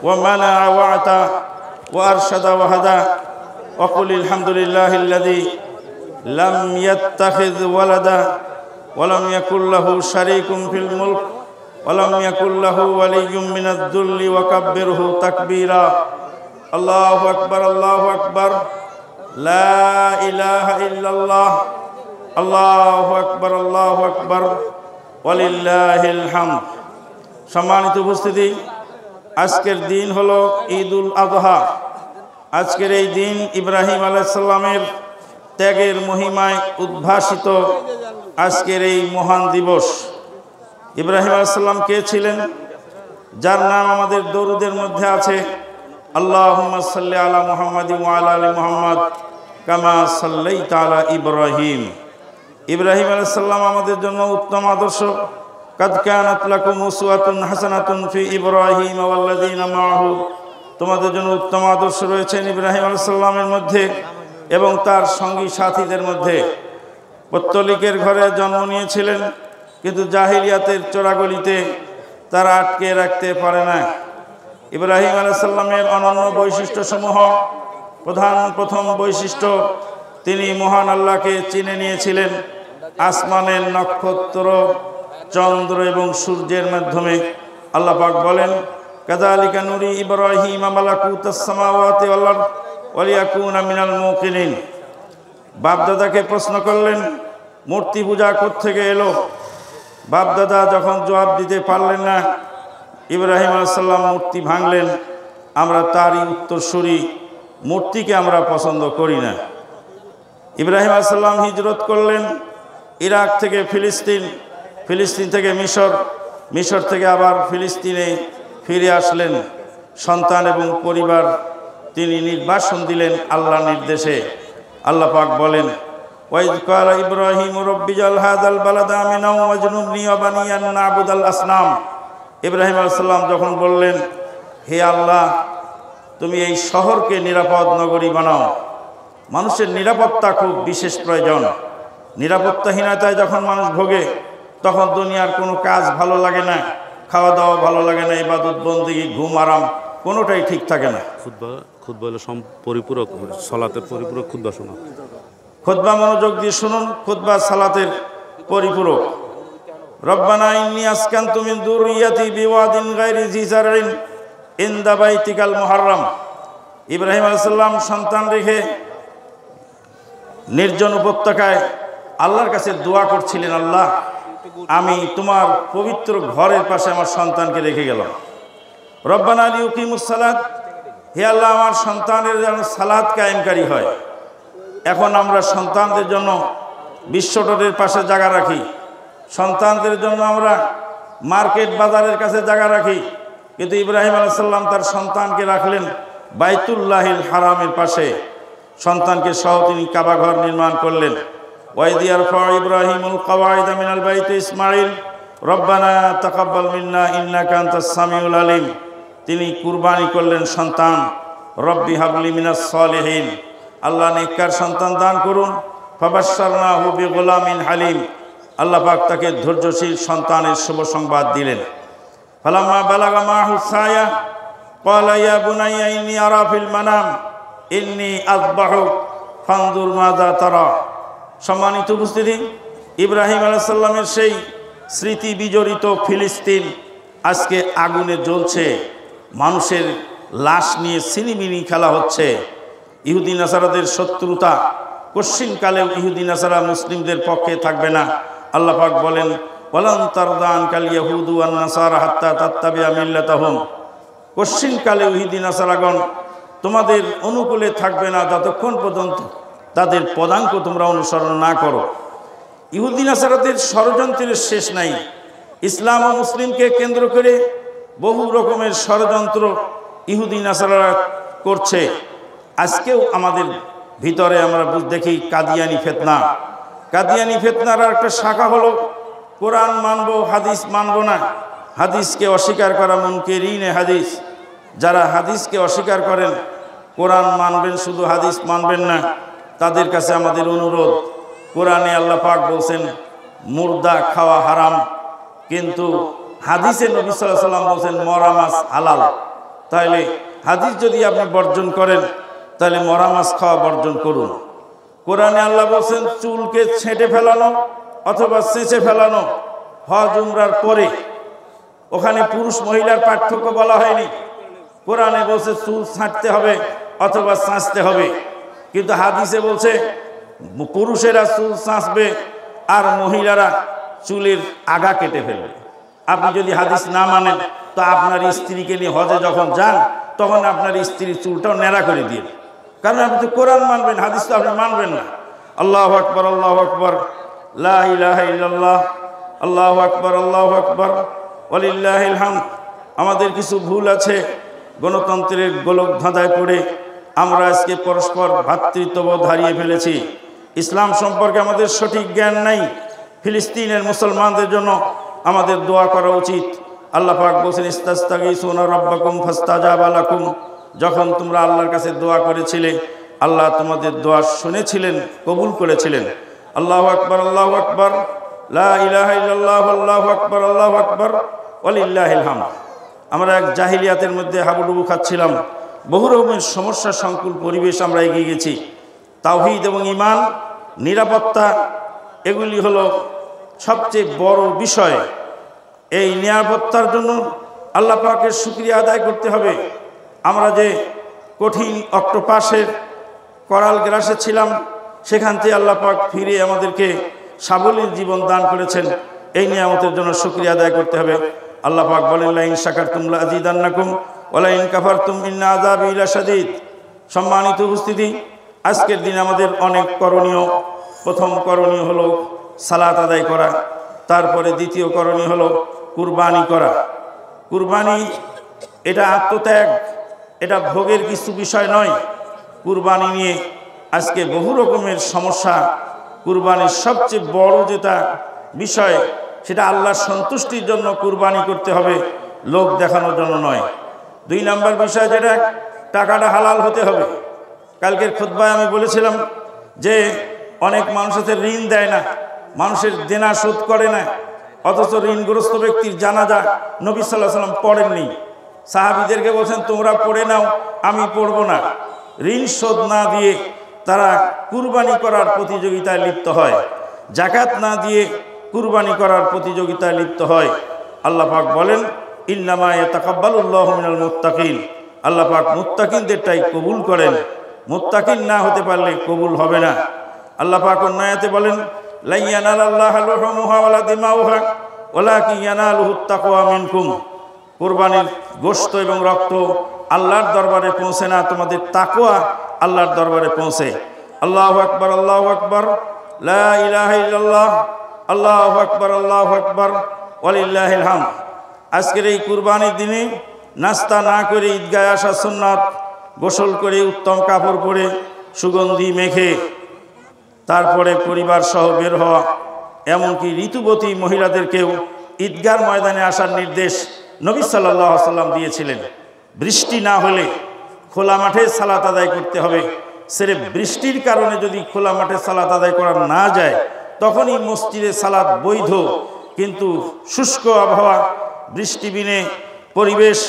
ومنع وعطى وأرشد وهدى وقل الحمد لله الذي لم يتخذ ولدا ولم يكن له شريك في الملك ولم يكن له ولي من الذل وكبره تكبيرا الله أكبر الله أكبر لا إله إلا الله الله أكبر الله أكبر ولله الحمد সম্মানিত উপস্থিতি আজকের দিন হলো ঈদুল আযহা আজকের এই দিন ইব্রাহিম আলাইহিস সালামের ত্যাগের মহিমায় উদ্ভাসিত আজকের এই মহান দিবস ইব্রাহিম আলাইহিস সালাম কে ছিলেন যার নাম আমাদের দরুদের মধ্যে আছে আল্লাহুম্মা সাল্লি আলা মুহাম্মাদিন ওয়া আলা আলি মুহাম্মাদ কামা সাল্লাইতা আলা ইব্রাহিম ইব্রাহিম আলাইহিস সালাম আমাদের জন্য উত্তম আদর্শ قد كانت لكم أسوة حسنة في إبراهيم والذين معه তোমাদের জন্য উত্তম আদর্শ রয়েছে ইব্রাহিম আলাইহিস সালামের মধ্যে এবং তার সঙ্গী সাথীদের মধ্যে পত্তলিকের ঘরে জন্ম নিয়েছিলেন কিন্তু জাহিলিয়াতের চোরাগলিতে তারা আটকে রাখতে পারে না ইব্রাহিম আলাইহিস সালামের অনন্য বৈশিষ্ট্যসমূহ প্রথম বৈশিষ্ট্য তিনি মহান আল্লাহকে চিনে নিয়েছিলেন আসমানের নক্ষত্র চন্দ্র এবং সূর্যের মাধ্যমে আল্লাহ পাক বলেন কাযালিকা নুরি ইব্রাহিম মালাকুতাস সামাওয়াতি ওয়াল আরদ ওয়ালিয়াকুনা মিনাল মুকিনিন বাপদাদাকে প্রশ্ন করলেন মূর্তি পূজা কোত্থেকে এলো বাপদাদা যখন জবাব দিতে পারলেন না ইব্রাহিম আলাইহিস সালাম মূর্তি ভাঙলেন আমরা তারই উত্তরসূরি মূর্তিকে আমরা পছন্দ করি না ইব্রাহিম আলাইহিস সালাম হিজরত করলেন ইরাক থেকে ফিলিস্তিন থেকে মিশর থেকে আবার ফিলিস্তিনে ফিরে আসলেন সন্তান এবং পরিবার তিনি নির্বাসন দিলেন আল্লাহর নির্দেশে আল্লাহ পাক বলেন ওয়াইদ ক্বালা ইব্রাহিম রাব্বিজাল হাযাল বালাদা আমিনা ওয়াজনুবনি ওয়া বানিয়া আন না'বুদাল আসনাম ইব্রাহিম আলাইহিস সালাম যখন বললেন হে আল্লাহ তুমি এই শহরকে নিরাপদ নগরী বানাও মানুষের নিরাপত্তা খুব বিশেষ প্রয়োজন নিরাপত্তাহীনতায় যখন মানুষ ভোগে তখন দুনিয়ার কোনো কাজ ভালো লাগে না খাওয়া দাওয়া ভালো লাগে না ইবাদত বন্দেগী ঘুম আরাম কোনোটাই ঠিক থাকে না খুতবা হলো পরিপূরক সালাতের পরিপূরক খুতবা শোনা খুতবা মনোযোগ দিয়ে শুনুন খুতবা সালাতের পরিপূরক রব্বানা ইন্নী আসকানতু মিন যুররিয়াতি বিওয়াদিন গায়রি জি যারইন ইনদা বাইতিকাল মুহাররম ইব্রাহিম আলাইহিস সালাম সন্তান রেখে নির্জন উপত্যকায় আল্লাহর কাছে দোয়া করছিলেন আল্লাহ আমি তোমার পবিত্র ঘরের পাশে আমার সন্তানকে রেখে গেলাম রব্বানা লিউকিমুস সালাত হে আল্লাহ আমার সন্তানের যেন সালাত কায়েমকারী হয় এখন আমরা সন্তানদের জন্য বিশ্ব রোডের পাশে জায়গা রাখি সন্তানদের জন্য আমরা মার্কেট বাজারের কাছে জায়গা রাখি কিন্তু ইব্রাহিম আলাইহিস সালাম তার সন্তানকে রাখলেন বাইতুল্লাহিল হারামের পাশে সন্তানকে সহ তিনি কাবা ঘর নির্মাণ করলেন ওয়াইদ ইয়ারফা ইব্রাহিমুল কওয়াইদ মিনাল বাইতি ইসমাঈল রব্বানা তাকাব্বাল মিন্না ইন্নাকা আনতাস সামিউল আলিম তিনি কুরবানি করলেন সন্তান রব্বি হাবলি মিনাস সালিহিন আল্লাহ নেককার সন্তান দান করুন ফাবাশশারনাহু বিগুলামিন হালিম আল্লাহ পাক তাকে ধৈর্যশীল সন্তানের শুভ সংবাদ দিলেন ফালাম্মা বালাগা মাহু সায়া ক্বালা ইয়া বুনাইয়া ইন্নী আরা ফিল মানাম ইন্নী আযবাহুক ফানজুর মাযা তারা সম্মানিত উপস্থিতি ইব্রাহিম আলাইহিস সালামের সেই স্মৃতি বিজড়িত ফিলিস্তিন আজকে আগুনে জ্বলছে মানুষের লাশ নিয়ে সিনিমিনি খেলা হচ্ছে ইহুদি নাসারাদের শত্রুতা কশিনকালেও ইহুদি নাসারা মুসলিমদের পক্ষে থাকবে না আল্লাহ পাক বলেন ওয়ালান তারদা আনকাল ইয়াহুদু ওয়ান নাসারা হাত্তা তাত্তাবিআ মিল্লাতাহুম কশিনকালেও ইহুদি নাসারাগণ তোমাদের অনুকূলে থাকবে না যতক্ষণ পর্যন্ত তাদের পদাঙ্ক তোমরা অনুসরণ না করো ইহুদি নাসারাদের ষড়যন্ত্রের শেষ নাই ইসলাম ও মুসলিমকে কেন্দ্র করে বহু রকমের ষড়যন্ত্র ইহুদি নাসারারা করছে আজকেও আমাদের ভিতরে আমরা দেখি কাদিয়ানি ফিতনার একটা শাখা হলো কোরআন মানব হাদিস মানব না হাদিসকে অস্বীকার করা মুনকিরিনে হাদিস যারা হাদিসকে অস্বীকার করেন কোরআন মানবেন শুধু হাদিস মানবেন না তাদের কাছে আমাদের অনুরোধ কোরআনে আল্লাহ পাক বলছেন মুর্দা খাওয়া হারাম কিন্তু হাদিসে নবী সাল্লাল্লাহু আলাইহি ওয়াসাল্লাম বলেন মরা মাছ হালাল। তাহলে হাদিস যদি আপনি বর্জন করেন তাহলে মরা মাছ খাওয়া বর্জন করুন। কোরআনে আল্লাহ বলেন চুলকে ছেঁটে ফেলানো অথবা চেঁচে ফেলানো হজ উমরার পরে। ওখানে পুরুষ মহিলার পার্থক্য বলা হয়নি। কোরআনে বলছে চুল ছাঁটতে হবে অথবা চাঁচতে হবে, কিন্তু হাদিসে বলছে পুরুষেরা চুল চাঁচবে আর মহিলারা চুলের আগা কেটে ফেলবে। আপনি যদি হাদিস না মানেন তো আপনার স্ত্রীকে নিয়ে হজে যখন যান তখন আপনার স্ত্রীর চুলটাও ন্যাড়া করে দিন, কারণ আপনি তো কোরআন মানবেন, হাদিস তো আপনি মানবেন না। আল্লাহু আকবার, আল্লাহু আকবার, লা ইলাহা ইল্লাল্লাহ, আল্লাহু আকবার, আল্লাহু আকবার, ওয়ালিল্লাহিল হামদ। আমাদের কিছু ভুল আছে, গণতন্ত্রের গোলক ধাঁধায় পড়ে আমরা আজকে পরস্পর ভ্রাতৃত্ববোধ হারিয়ে ফেলেছি। ইসলাম সম্পর্কে আমাদের সঠিক জ্ঞান নাই। ফিলিস্তিনের মুসলমানদের জন্য আমাদের দোয়া করা উচিত। আল্লাহ পাক বলেন ইস্তাগীসুনা রাব্বাকুম ফাস্তাজাবা লাকুম। যখন তোমরা আল্লাহর কাছে দোয়া করেছিলে আল্লাহ তোমাদের দোয়া শুনেছিলেন, কবুল করেছিলেন। আল্লাহু আকবার, আল্লাহু আকবার, লা ইলাহা ইল্লাল্লাহ, আল্লাহু আকবার, আল্লাহু আকবার, ওয়ালিল্লাহিল হামদ। আমরা এক জাহিলিয়াতের মধ্যে হাবুডুবু খাচ্ছিলাম। বহু রকমের সমস্যা সংকুল পরিবেশ আমরা এগিয়ে গেছি। তাওহীদ এবং ঈমান, নিরাপত্তা, এগুলি হলো সবচেয়ে বড় বিষয়। এই নিরাপত্তার জন্য আল্লাহ পাকের শুকরিয়া আদায় করতে হবে। আমরা যে কঠিন অক্টোপাসের করাল গ্রাসে ছিলাম সেখান থেকে আল্লাহ পাক ফিরে আমাদেরকে সাবলীল জীবন দান করেছেন। এই নিয়ামতের জন্য শুকরিয়া আদায় করতে হবে। আল্লাহ পাক বলেন লা ইন শাকারতুম লা আযীদান্নাকুম ওয়া লা ইন কাফারতুম ইন্না আযাবি লাশাদীদ। সম্মানিত উপস্থিতি, আজকের দিন আমাদের অনেক করণীয়। প্রথম করণীয় হলো সালাত আদায় করা, তারপরে দ্বিতীয় করণীয় হলো কুরবানি করা। কুরবানি এটা আত্মত্যাগ, এটা ভোগের কিছু বিষয় নয়। কুরবানি নিয়ে আজকে বহু রকমের সমস্যা। কুরবানির সবচেয়ে বড় যেটা বিষয় সেটা আল্লাহর সন্তুষ্টির জন্য কুরবানি করতে হবে, লোক দেখানোর জন্য নয়। 2 নম্বর বিষয় যেটা, টাকাটা হালাল হতে হবে। কালকের খুতবায় আমি বলেছিলাম যে অনেক মানুষের ঋণ দেয় না, মানুষের দেনা শোধ করে না, অথচ ঋণগ্রস্ত ব্যক্তির জানাজা নবী সাল্লাল্লাহু আলাইহি ওয়াসাল্লাম পড়েননি। সাহাবীদেরকে বলছেন তোমরা পড়ে নাও, আমি পড়ব না। ঋণ শোধ না দিয়ে তারা কুরবানি করার প্রতিযোগিতায় লিপ্ত হয়, যাকাত না দিয়ে কুরবানি করার প্রতিযোগিতায় লিপ্ত হয়। আল্লাহ পাক বলেন ইন্নামা ইয়াতাকাব্বালুল্লাহু মিনাল মুত্তাকিন। আল্লাহ পাক মুত্তাকিনদেরটাই কবুল করেন, মুত্তাকিন না হতে পারলে কবুল হবে না। আল্লাহ পাক অন্য আয়াতে বলেন লা ইয়ানালাল্লাহু লুহুমুহা ওয়ালা দিমাউহা ওয়ালাকিন ইয়ানালুহুত তাকওয়া মিনকুম। কুরবানির গোশত এবং রক্ত আল্লাহর দরবারে পৌঁছে না, তোমাদের তাকওয়া আল্লাহর দরবারে পৌঁছে। আল্লাহু আকবার, আল্লাহু আকবার, লা ইলাহা ইল্লাল্লাহ, আল্লাহু আকবার, আল্লাহু আকবার, ওয়ালিল্লাহিল হামদ। আজকের এই কুরবানির দিনে নাস্তা না করে ঈদগাহে আসা সুন্নাত। গোসল করে উত্তম কাপড় পরে সুগন্ধি মেখে তারপরে পরিবার সহ বের হওয়া। এমনকি ঋতুবতী মহিলাদেরকেও ঈদগাহর ময়দানে আসার নির্দেশ নবী সাল্লাল্লাহু আলাইহি ওয়াসাল্লাম দিয়েছিলেন। বৃষ্টি না হলে খোলা মাঠে সালাত আদায় করতে হবে। সির্ফ বৃষ্টির কারণে যদি খোলা মাঠে সালাত আদায় করা না যায় তখনই মসজিদে সালাত বৈধ, কিন্তু শুষ্ক আবহাওয়া, বৃষ্টিবিনে পরিবেশ,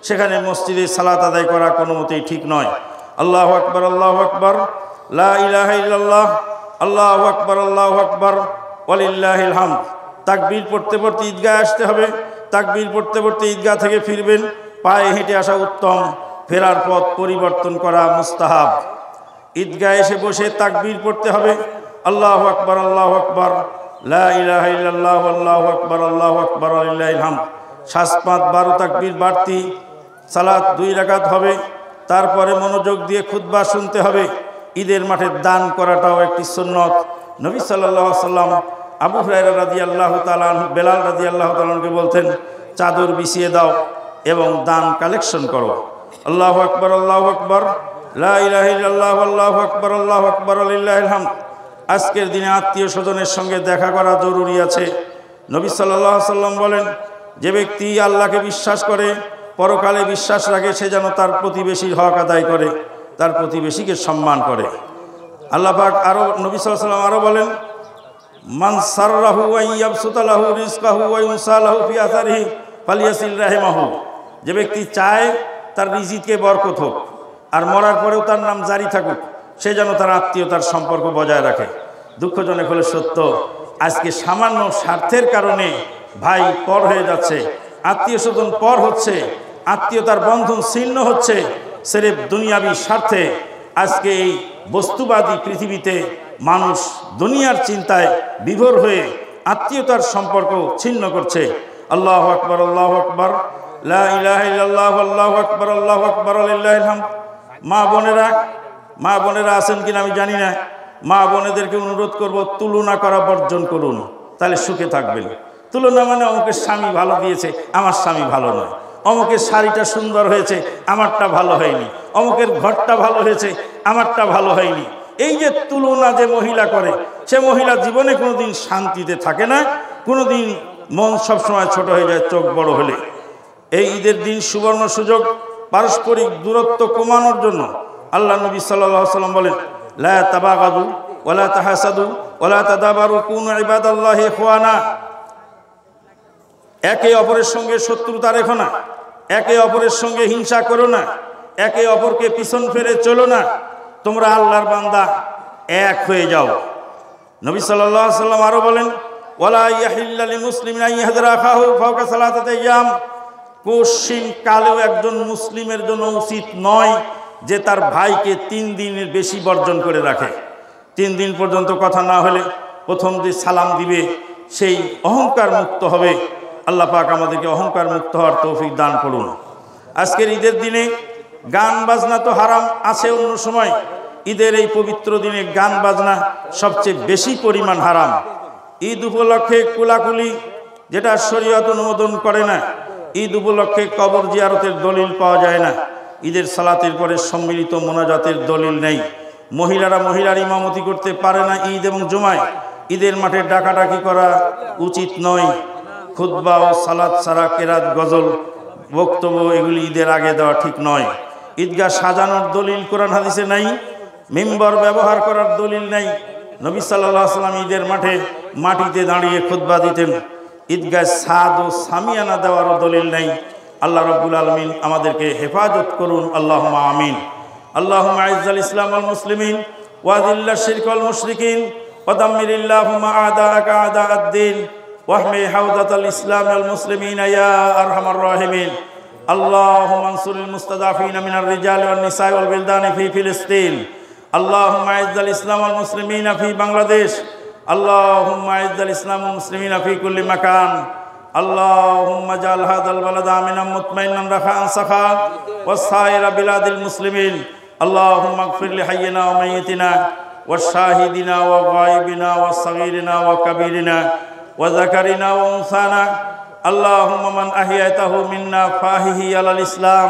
সেখানে মসজিদে সালাত আদায় করা কোনো মতেই ঠিক নয়। আল্লাহু আকবার, আল্লাহু আকবার, লা ইলাহা ইল্লাল্লাহ, আল্লাহু আকবার, আল্লাহু আকবার, ওয়ালিল্লাহিল হামদ। তাকবীর পড়তে পড়তে ঈদগাহে আসতে হবে। তাকবীর পড়তে পড়তে ঈদগাহ থেকে ফিরবেন। পায়ে হেঁটে আসা উত্তম, ফেরার পথ পরিবর্তন করা মুস্তাহাব। ঈদগাহে এসে বসে তাকবীর পড়তে হবে। আল্লাহু আকবার, আল্লাহু আকবার, লা ইলাহা ইল্লাল্লাহ, আল্লাহু আকবার, আল্লাহু আকবার, ওয়ালিল্লাহিল হামদ। 7-5-12 তাকবীর বাড়তি। সালাত 2 রাকাত হবে। তারপরে মনোযোগ দিয়ে খুতবা শুনতে হবে। ঈদের মাঠে দান করাটাও একটি সুন্নত। নবী সাল্লাল্লাহু আলাইহি ওয়াসাল্লাম আবু হুরায়রা রাদিয়াল্লাহু তাআলা আনহু, বেলাল রাদিয়াল্লাহু তাআলা আনহুকে বলতেন চাদর বিছিয়ে দাও এবং দান কালেকশন করো। আল্লাহু আকবার, আল্লাহু আকবার, লা ইলাহা ইল্লাল্লাহ, আল্লাহু আকবার, আল্লাহু আকবার, ওয়ালিল্লাহিল হামদ। আজকের দিনে আত্মীয় স্বজনের সঙ্গে দেখা করা জরুরি আছে। নবী সাল্লাল্লাহু আলাইহি ওয়াসাল্লাম বলেন যে ব্যক্তি আল্লাহকে বিশ্বাস করে, পরকালে বিশ্বাস রাখে, সে যেন তার প্রতিবেশীর হক আদায় করে, তার প্রতিবেশীকে সম্মান করে। আল্লাহ পাক আরো, নবী সাল্লাল্লাহু আলাইহি ওয়াসাল্লাম আরো বলেন মান সাররাহু আন ইয়াবসুতা লাহু রিজকাহু ওয়া ইউনসা লাহু ফি আসারিহি ফালিয়াসিল রাহিমাহু, যে ব্যক্তি চায় তার রিজিকে বরকত হোক আর মরার পরেও তার নাম জারি থাকুক, সে যেন তার আত্মীয়তার সম্পর্ক বজায় রাখে। দুঃখজনক হলে সত্য, আজকে সামান্য স্বার্থের কারণে ভাই পর হয়ে যাচ্ছে, আত্মীয় স্বজন পর হচ্ছে, আত্মীয়তার বন্ধন ছিন্ন হচ্ছে সির্ফ দুনিয়াবী স্বার্থে। আজকে এই বস্তুবাদী পৃথিবীতে মানুষ দুনিয়ার চিন্তায় বিভোর হয়ে আত্মীয়তার সম্পর্ক ছিন্ন করছে। আল্লাহু আকবার, আল্লাহু আকবার, লা ইলাহা ইল্লাল্লাহ, আল্লাহু আকবার, আল্লাহু আকবার, লিল্লাহিল হামদ। মা বোনেরা আছেন কিনা আমি জানি না, মা বোনেদেরকে অনুরোধ করব, তুলনা করা বর্জন করুন, তাহলে সুখে থাকবেন। তুলনা মানে অমুকের স্বামী ভালো দিয়েছে, আমার স্বামী ভালো নয়, অমুকের শাড়িটা সুন্দর হয়েছে, আমারটা ভালো হয়নি, অমুকের ঘরটা ভালো হয়েছে, আমারটা ভালো হয়নি। এই যে তুলনা যে মহিলা করে, সে মহিলা জীবনে কোনোদিন শান্তিতে থাকে না, কোনোদিন মন সবসময় ছোট হয়ে যায় চোখ বড় হলে। এই ঈদের দিন সুবর্ণ সুযোগ পারস্পরিক দূরত্ব কমানোর জন্য আল্লাহ নবী সাল্লাল্লাহু আলাইহি ওয়াসাল্লাম বলেন, লা তাবাগাদু ওয়ালা তাহাসাদু ওয়ালা তাদাবারু কুনু ইবাদাল্লাহি ইখওয়ানা। একে অপরের সঙ্গে শত্রুতা রেখো না, একে অপরের সঙ্গে হিংসা করো না, একে অপরকে পিছন ফেরে চলো না, তোমরা আল্লাহর বান্দা, এক হয়ে যাও। নবী সাল্লাল্লাহু আলাইহি ওয়াসাল্লাম আরো বলেন, ওয়ালা ইয়াহিল্লা লিল মুসলিমিন আন ইয়াহদিরা আখাহু ফাওকা সালাসাতি আইয়াম। কোশ্চিন কালেও একজন মুসলিমের জন্য উচিত নয় যে তার ভাইকে 3 দিনের বেশি বর্জন করে রাখে। 3 দিন পর্যন্ত কথা না হলে প্রথম যে সালাম দিবে সেই অহংকার মুক্ত হবে। আল্লাহ পাক আমাদেরকে অহংকার মুক্ত হওয়ার তৌফিক দান করুন। আজকের ঈদের দিনে গান বাজনা তো হারাম আছে অন্য সময়, ঈদের এই পবিত্র দিনে গান বাজনা সবচেয়ে বেশি পরিমাণ হারাম। ঈদ উপলক্ষে কুলাকুলি, যেটা শরীয়ত অনুমোদন করে না। ঈদ উপলক্ষে কবর জিয়ারতের দলিল পাওয়া যায় না। ঈদের সালাতের পরে সম্মিলিত মোনাজাতের দলিল নেই। মহিলারা মহিলার ইমামতি করতে পারে না ঈদ এবং জুমায়। ঈদের মাঠে ডাকাডাকি করা উচিত নয়। খুতবা ও সালাত ছাড়া কেরাত, গজল, বক্তব্য এগুলি ঈদের আগে দেওয়া ঠিক নয়। ঈদগাহ সাজানোর দলিল কোরআন হাদিসে নাই। মিম্বর ব্যবহার করার দলিল নেই। নবী সাল্লাল্লাহু আলাইহি ওয়াসাল্লাম ঈদের মাঠে মাটিতে দাঁড়িয়ে খুতবা দিতেন। ঈদগাহ সাদ ও সামিয়ানা দেওয়ারও দলিল নেই। আল্লাহ রাব্বুল আলামিন আমাদেরকে হেফাজত করুন, আল্লাহুম্মা আমিন। আল্লাহুম্মা আইজ্জাল ইসলাম ওয়াল মুসলিমিন ওয়া আযিল্লাশ শিরক ওয়াল মুশরিকিন ওয়া দাম্মিরিল্লাহুম্মা আ'দাআকা আ'দা'আদ-দ্বীন ওয়াহমি হাওজাতাল ইসলাম ওয়াল মুসলিমিন ইয়া আরহামার রাহিমিন। আল্লাহুম্মা আনসুরিল মুস্তাদাফিনা মিনার রিজালি ওয়ান নিসাই ওয়াল বিলদানি ফি ফিলিস্তিন। আল্লাহুম্মা আইজ্জাল ইসলাম ওয়াল মুসলিমিনা ফি বাংলাদেশ। আল্লাহুম্মা আইজ্জাল ইসলাম ওয়াল মুসলিমিনা ফি কুল্লি মাকান। আল্লাহুম্মা জাল হাদাল বালাদা আমিনাম মুতমাইন্নান রাখাআন সাখান ওয়াস সাইরা বিলাদিল মুসলিমিন। আল্লাহুম্মা ইগফির লি হাইয়িনা ওয়া মাইয়িতিনা ওয়াশ শাহিদিনা ওয়া গায়িবিনা ওয়াস সাগীরিনা ওয়া কাবীরিনা ওয়া যাকারিনা ওয়া উনসানা। আল্লাহুম্মা মান আহইয়াতাহু মিন্না ফাহিহি আলাল ইসলাম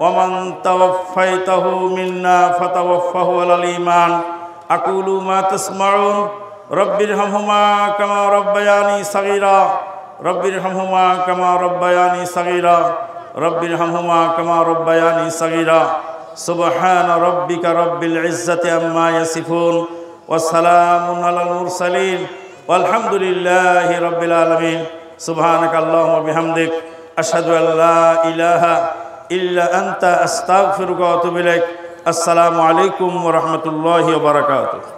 ওয়া মান তাওয়াফফাইতাহু মিন্না ফাতাওয়াফফাহু আলাল ঈমান। আকুলু মা তাসমাউন। রব্বিরহামহুমা কামা রাব্বায়ানি সাগীরা। রব্বিরহামহুমা কামা রাব্বায়ানি সাগীরা। রব্বিরহামহুমা কামা রাব্বায়ানি সাগীরা। সুবহান রাব্বিকা রাব্বিল ইজ্জাতি আম্মা ইয়াসিফুন ওয়া সালামুন আলাল মুরসালিন ওয়ালহামদুলিল্লাহি রাব্বিল আলামিন। সুবহানাকা আল্লাহুম্মা বিহামদিক আশহাদু আল লা ইলাহা ইল্লা আনতা আস্তাগফিরুকা ওয়া আতুবু ইলাইক। আসসালামু আলাইকুম ওয়া রাহমাতুল্লাহি ওয়া বারাকাতুহু।